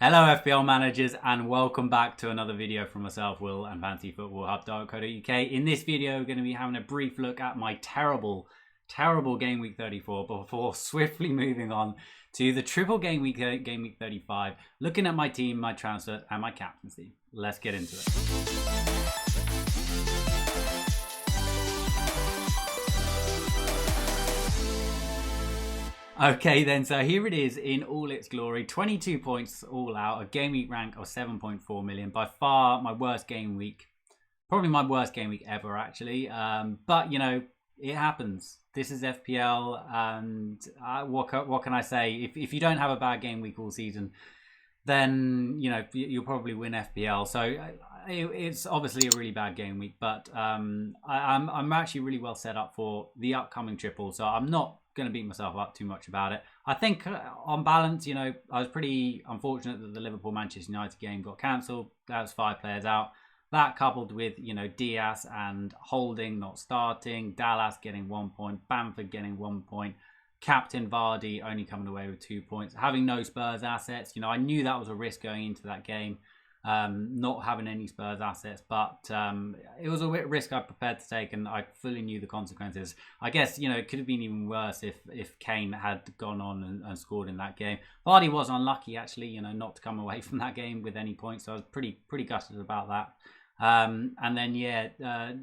Hello FPL managers and welcome back to another video from myself, Will, and fantasyfootballhub.co.uk. In this video we're going to be having a brief look at my terrible game week 34 before swiftly moving on to the triple game week 35, looking at my team, my transfer and my captaincy. Let's get into it. Okay then, so here it is in all its glory. 22 points all out, a game week rank of 7.4 million. By far my worst game week. Probably my worst game week ever, actually. But, you know, it happens. This is FPL, and what can I say? If you don't have a bad game week all season, then, you know, you'll probably win FPL. So it's obviously a really bad game week, but I'm actually really well set up for the upcoming triple. So I'm not going to beat myself up too much about it. I think on balance, you know, I was pretty unfortunate that the Liverpool-Manchester United game got cancelled. That was 5 players out. That coupled with, you know, Diaz and Holding not starting, Dallas getting 1 point, Bamford getting 1 point, Captain Vardy only coming away with 2 points, having no Spurs assets. You know, I knew that was a risk going into that game, not having any Spurs assets, but it was a risk I prepared to take, and I fully knew the consequences. I guess, you know, it could have been even worse if Kane had gone on and scored in that game. Vardy was unlucky, actually, you know, not to come away from that game with any points, so I was pretty gutted about that. And then, yeah,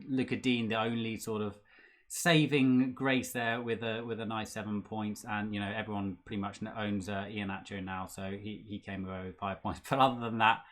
Luka Dean, the only sort of saving grace there with a nice 7 points, and you know everyone pretty much owns Iheanacho now, so he came away with 5 points. But other than that,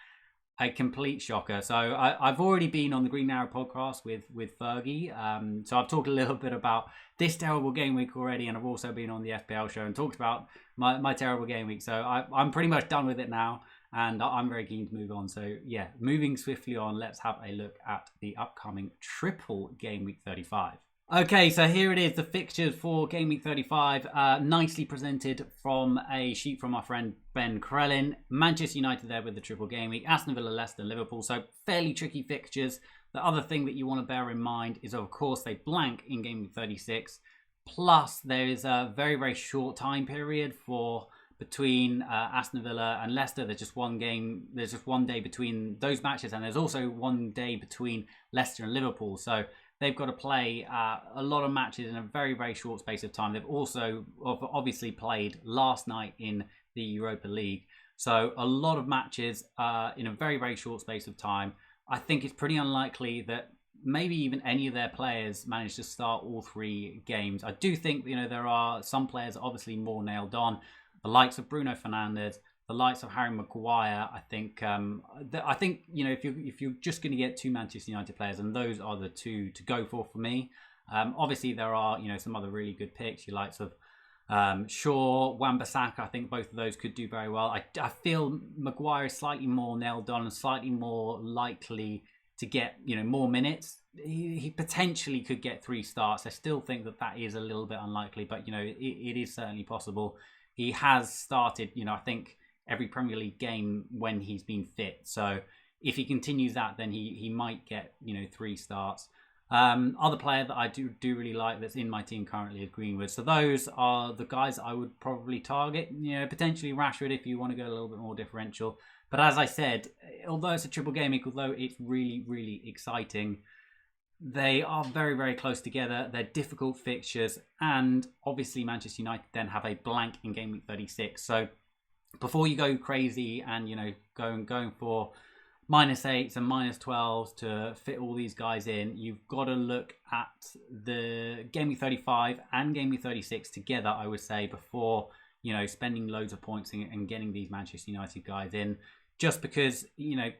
a complete shocker. So I've already been on the Green Arrow podcast with Fergie, so I've talked a little bit about this terrible game week already, and I've also been on the FPL show and talked about my terrible game week. So I'm pretty much done with it now, and I'm very keen to move on. So yeah, moving swiftly on, let's have a look at the upcoming triple game week 35. Okay, so here it is, the fixtures for Game Week 35, nicely presented from a sheet from our friend Ben Krellin. Manchester United there with the triple game week, Aston Villa, Leicester, Liverpool, so fairly tricky fixtures. The other thing that you want to bear in mind is, of course, they blank in Game Week 36, plus there is a very short time period for between Aston Villa and Leicester. There's just one day between those matches, and there's also 1 day between Leicester and Liverpool, so they've got to play a lot of matches in a very short space of time. They've also obviously played last night in the Europa League. So a lot of matches in a very short space of time. I think it's pretty unlikely that maybe even any of their players manage to start all 3 games. I do think, you know, there are some players obviously more nailed on. The likes of Bruno Fernandes, the likes of Harry Maguire. I think you know, if you're just going to get 2 Manchester United players, and those are the 2 to go for me. Obviously there are, you know, some other really good picks. Your likes of Shaw, Wan-Bissaka. I think both of those could do very well. I feel Maguire is slightly more nailed on and slightly more likely to get, you know, more minutes. He potentially could get 3 starts. I still think that is a little bit unlikely, but you know, it is certainly possible. He has started, you know, I think every Premier League game when he's been fit. So if he continues that, then he might get, you know, 3 starts. Other player that I do really like that's in my team currently is Greenwood. So those are the guys I would probably target. You know, potentially Rashford if you want to go a little bit more differential. But as I said, although it's a triple game week, although it's really exciting, they are very close together. They're difficult fixtures, and obviously Manchester United then have a blank in Game Week 36. So before you go crazy and, you know, going for -8s and -12s to fit all these guys in, you've got to look at the Game Week 35 and Game Week 36 together, I would say, before, you know, spending loads of points and getting these Manchester United guys in. Just because, you know,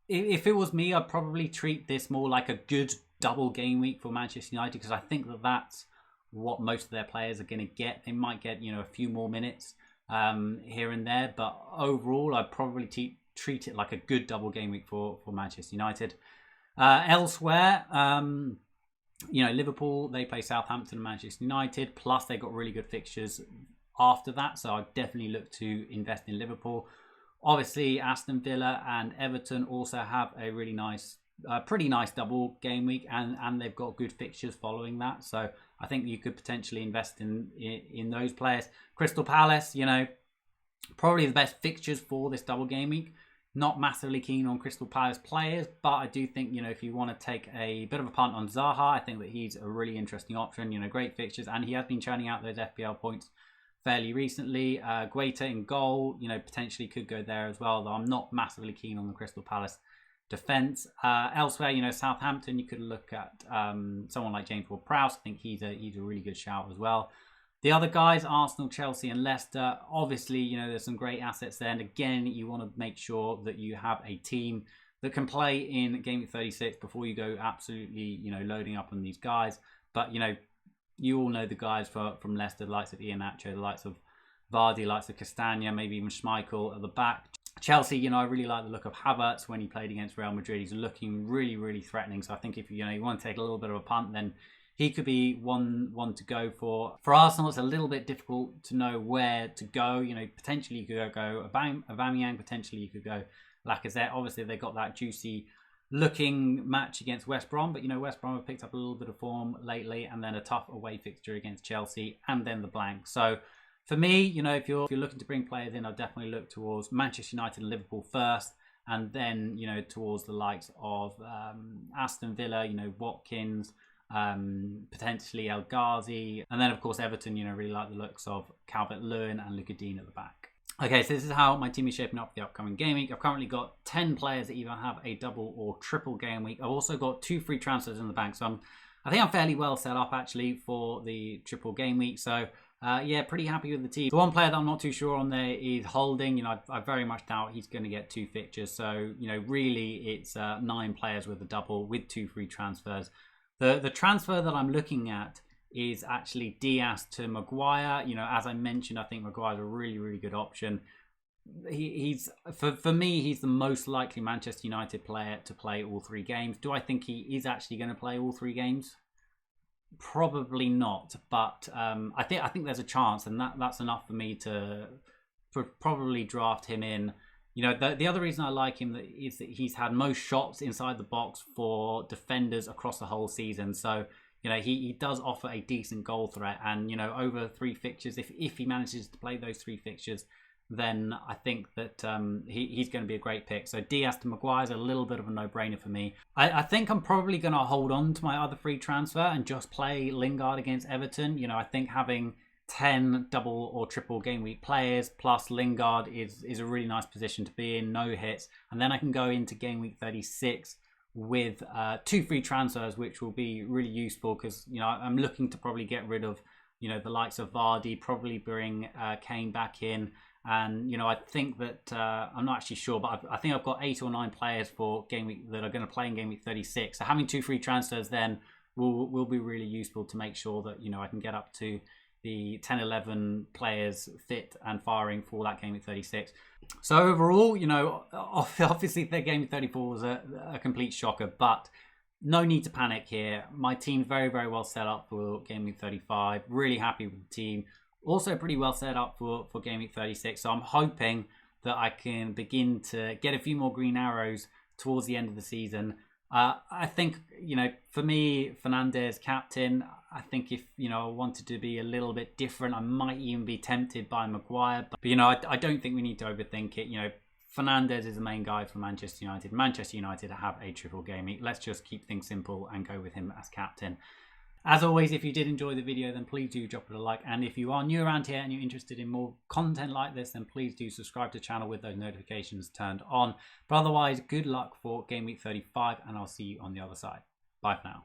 if it was me, I'd probably treat this more like a good double game week for Manchester United, because I think that's what most of their players are going to get. They might get, you know, a few more minutes here and there, but overall I'd probably treat it like a good double game week for Manchester United. Elsewhere, you know, Liverpool, they play Southampton and Manchester United, plus they've got really good fixtures after that, so I'd definitely look to invest in Liverpool. Obviously Aston Villa and Everton also have a really nice pretty nice double game week, and they've got good fixtures following that. So I think you could potentially invest in those players. Crystal Palace, you know, Probably the best fixtures for this double game week. Not massively keen on Crystal Palace players, but I do think, if you want to take a bit of a punt on Zaha, I think that he's a really interesting option. Great fixtures, and he has been churning out those FPL points fairly recently. Guaita in goal, potentially could go there as well, though I'm not massively keen on the Crystal Palace defence. Elsewhere, Southampton, you could look at someone like James Ward-Prowse. I think he's a really good shout as well. The other guys, Arsenal, Chelsea and Leicester, obviously, there's some great assets there. And again, you want to make sure that you have a team that can play in Game Week 36 before you go absolutely, loading up on these guys. But, you all know the guys from Leicester, the likes of Iheanacho, the likes of Vardy, the likes of Castagna, maybe even Schmeichel at the back. Chelsea, I really like the look of Havertz when he played against Real Madrid. He's looking really, really threatening. So I think if you want to take a little bit of a punt, then he could be one to go for. For Arsenal, it's a little bit difficult to know where to go. Potentially you could go Aubameyang. Potentially you could go Lacazette. Obviously, they got that juicy looking match against West Brom, but West Brom have picked up a little bit of form lately, and then a tough away fixture against Chelsea, and then the blank. So for me, if you're looking to bring players in, I'll definitely look towards Manchester United and Liverpool first, and then towards the likes of Aston Villa, Watkins, potentially El Ghazi, and then of course Everton, really like the looks of Calvert-Lewin and Luka Dean at the back. Okay, so this is how my team is shaping up for the upcoming game week. I've currently got 10 players that either have a double or triple game week. I've also got 2 free transfers in the bank, so I think I'm fairly well set up actually for the triple game week. So yeah, pretty happy with the team. The one player that I'm not too sure on there is Holding. I very much doubt he's going to get 2 fixtures. So really it's 9 players with a double with 2 free transfers. The transfer that I'm looking at is actually Diaz to Maguire. As I mentioned, I think Maguire's a really, really good option. He's for me, he's the most likely Manchester United player to play all 3 games. Do I think he is actually going to play all 3 games? Probably not, but I think there's a chance, and that's enough for me to probably draft him in. The other reason I like him is that he's had most shots inside the box for defenders across the whole season. So he does offer a decent goal threat, and over 3 fixtures, if he manages to play those 3 fixtures, then I think that he's going to be a great pick. So Diaz to Maguire is a little bit of a no-brainer for me. I think I'm probably going to hold on to my other free transfer and just play Lingard against Everton. I think having 10 double or triple game week players plus Lingard is a really nice position to be in, no hits. And then I can go into game week 36 with 2 free transfers, which will be really useful because I'm looking to probably get rid of the likes of Vardy, probably bring Kane back in, and I think that I'm not actually sure, but I think I've got 8 or 9 players for game week that are going to play in game week 36. So having 2 free transfers then will be really useful to make sure that I can get up to the 10-11 players fit and firing for that game week 36. So overall, obviously the game week 34 was a complete shocker, but no need to panic here. My team's very, very well set up for game week 35. Really happy with the team. Also pretty well set up for game week 36. So I'm hoping that I can begin to get a few more green arrows towards the end of the season. I think, for me, Fernandes captain. I think if, I wanted to be a little bit different, I might even be tempted by Maguire. But I don't think we need to overthink it. Fernandes is the main guy for Manchester United. Manchester United have a triple game week. Let's just keep things simple and go with him as captain. As always, if you did enjoy the video, then please do drop it a like. And if you are new around here and you're interested in more content like this, then please do subscribe to the channel with those notifications turned on. But otherwise, good luck for game week 35, and I'll see you on the other side. Bye for now.